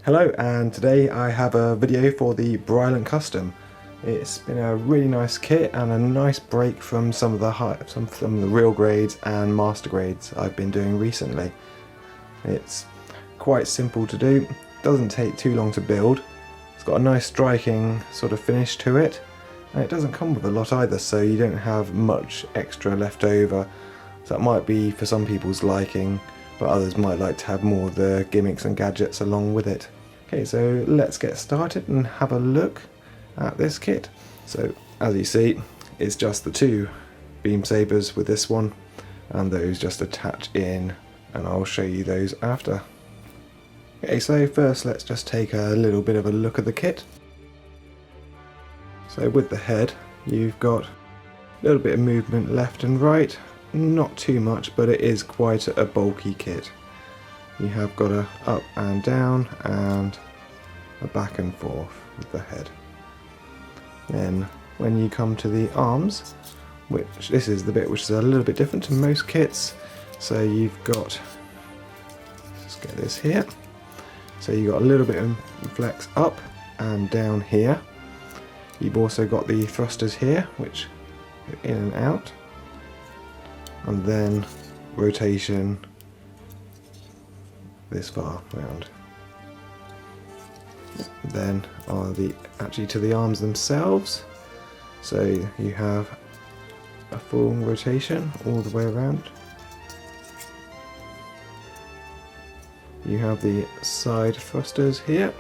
Hello, and today I have a video for the Byarlant Custom. It's been a really nice kit and a nice break from some of the real grades and master grades I've been doing recently. It's quite simple to do, doesn't take too long to build, it's got a nice striking sort of finish to it, and it doesn't come with a lot either, so you don't have much extra left over. So that might be for some people's liking, but others might like to have more of the gimmicks and gadgets along with it. Okay, so let's get started and have a look at this kit. So as you see, it's just the two beam sabers with this one, and those just attach in, and I'll show you those after. Okay, so first let's just take a little bit of a look at the kit. So with the head, you've got a little bit of movement left and right, not too much, but it is quite a bulky kit. You have got a up and down and a back and forth with the head. Then when you come to the arms, which this is the bit which is a little bit different to most kits, so you've got, let's get this here, so you've got a little bit of flex up and down here. You've also got the thrusters here which go in and out, and then rotation this far round. Then are actually to the arms themselves, so you have a full rotation all the way around. You have the side thrusters here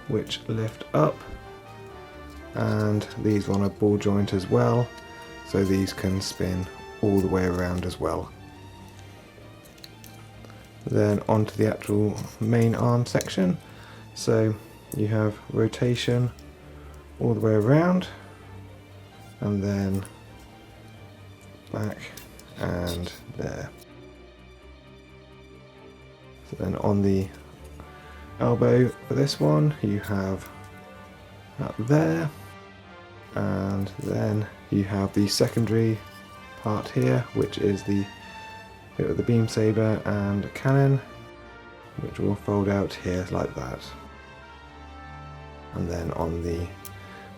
which lift up, and these are on a ball joint as well, so these can spin all the way around as well. Then onto the actual main arm section, so you have rotation all the way around, and then back and there. So then on the elbow for this one, you have up there, and then you have the secondary part here, which is the bit with the beam saber and cannon, which will fold out here like that. And then on the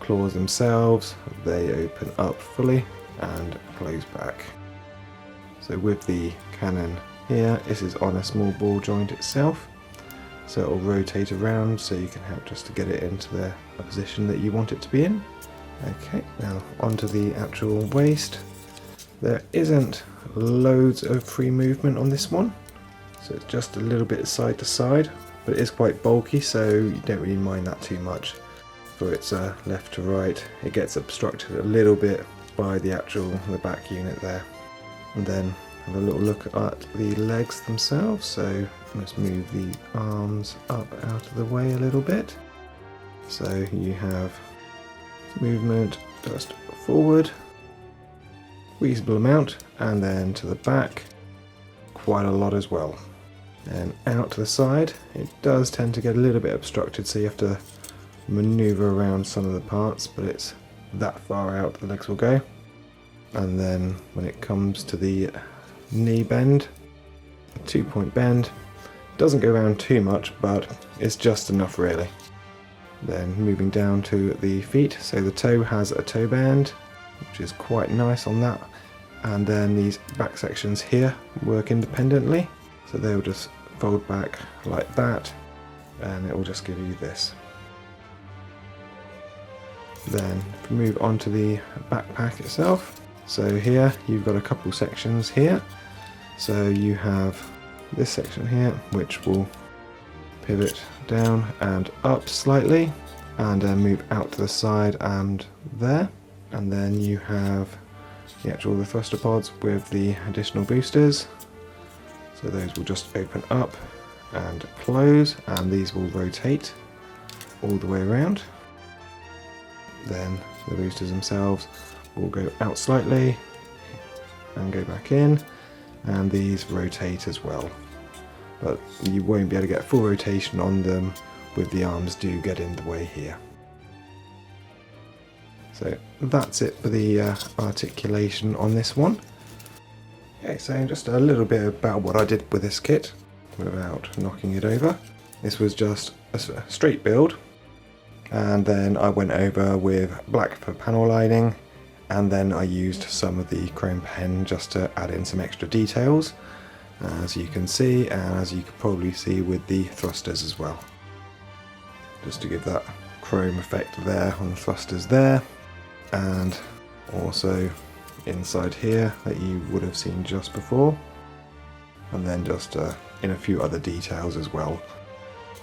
claws themselves, they open up fully and close back. So with the cannon here, this is on a small ball joint itself, so it will rotate around so you can help just to get it into the position that you want it to be in. Okay, now onto the actual waist. There isn't loads of free movement on this one, so it's just a little bit side to side, but it is quite bulky, so you don't really mind that too much. For its left to right, it gets obstructed a little bit by the back unit there. And then have a little look at the legs themselves, so let's move the arms up out of the way a little bit. So you have movement just forward, reasonable amount, and then to the back quite a lot as well. And out to the side, it does tend to get a little bit obstructed, so you have to maneuver around some of the parts, but it's that far out the legs will go. And then when it comes to the knee bend, a 2-point bend, doesn't go around too much, but it's just enough really. Then moving down to the feet, so the toe has a toe band, which is quite nice on that, and then these back sections here work independently, so they'll just fold back like that, and it will just give you this. Then if we move on to the backpack itself, so here you've got a couple sections here, so you have this section here which will pivot down and up slightly, and then move out to the side and there. And then you have the thruster pods with the additional boosters, so those will just open up and close, and these will rotate all the way around. Then the boosters themselves will go out slightly and go back in, and these rotate as well, but you won't be able to get full rotation on them with the arms do get in the way here. So that's it for the articulation on this one. Okay, so just a little bit about what I did with this kit without knocking it over. This was just a straight build, and then I went over with black for panel lining, and then I used some of the chrome pen just to add in some extra details, as you can see, and as you can probably see with the thrusters as well, just to give that chrome effect there on the thrusters there, and also inside here that you would have seen just before, and then just in a few other details as well.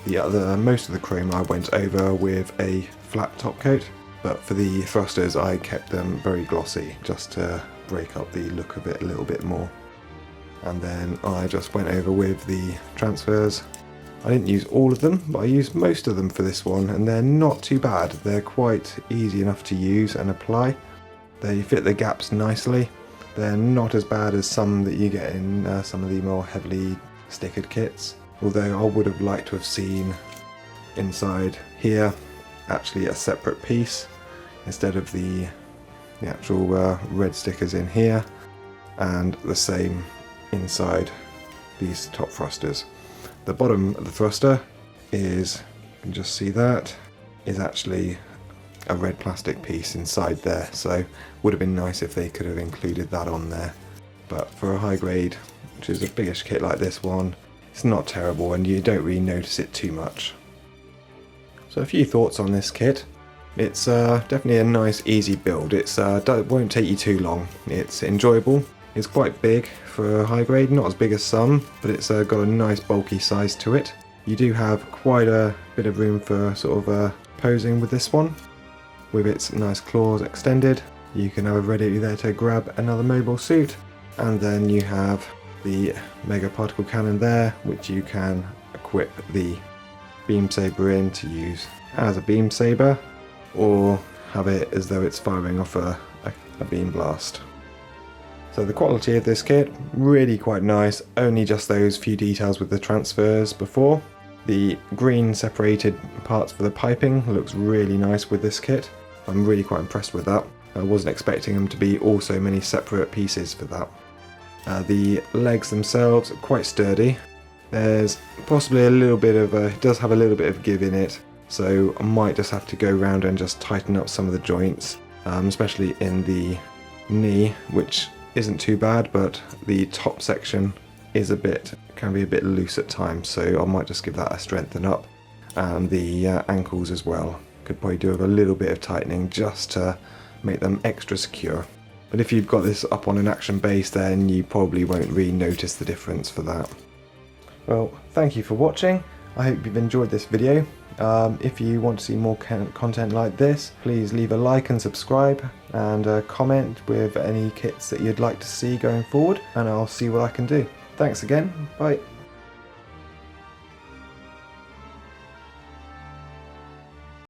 Most of the chrome I went over with a flat top coat, but for the thrusters I kept them very glossy just to break up the look of it a little bit more. And then I just went over with the transfers. I didn't use all of them, but I used most of them for this one, and they're not too bad. They're quite easy enough to use and apply. They fit the gaps nicely. They're not as bad as some that you get in some of the more heavily stickered kits, although I would have liked to have seen inside here actually a separate piece instead of the actual red stickers in here, and the same inside these top thrusters. The bottom of the thruster is, you can just see that, is actually a red plastic piece inside there, so would have been nice if they could have included that on there. But for a high grade, which is a biggish kit like this one, it's not terrible and you don't really notice it too much. So a few thoughts on this kit. It's definitely a nice easy build. It won't take you too long. It's enjoyable. It's quite big for a high grade, not as big as some, but it's got a nice bulky size to it. You do have quite a bit of room for sort of posing with this one. With its nice claws extended, you can have it ready there to grab another mobile suit, and then you have the mega particle cannon there, which you can equip the beam saber in to use as a beam saber, or have it as though it's firing off a beam blast. So the quality of this kit, really quite nice, only just those few details with the transfers before. The green separated parts for the piping looks really nice with this kit. I'm really quite impressed with that. I wasn't expecting them to be all so many separate pieces for that. The legs themselves are quite sturdy. There's possibly a little bit of it does have a little bit of give in it, so I might just have to go around and just tighten up some of the joints, especially in the knee, which isn't too bad, but the top section is can be a bit loose at times, so I might just give that a strengthen up. And the ankles as well, could probably do with a little bit of tightening just to make them extra secure. But if you've got this up on an action base, then you probably won't really notice the difference for that. Well, thank you for watching. I hope you've enjoyed this video. If you want to see more content like this, please leave a like and subscribe, and comment with any kits that you'd like to see going forward, and I'll see what I can do. Thanks again, bye.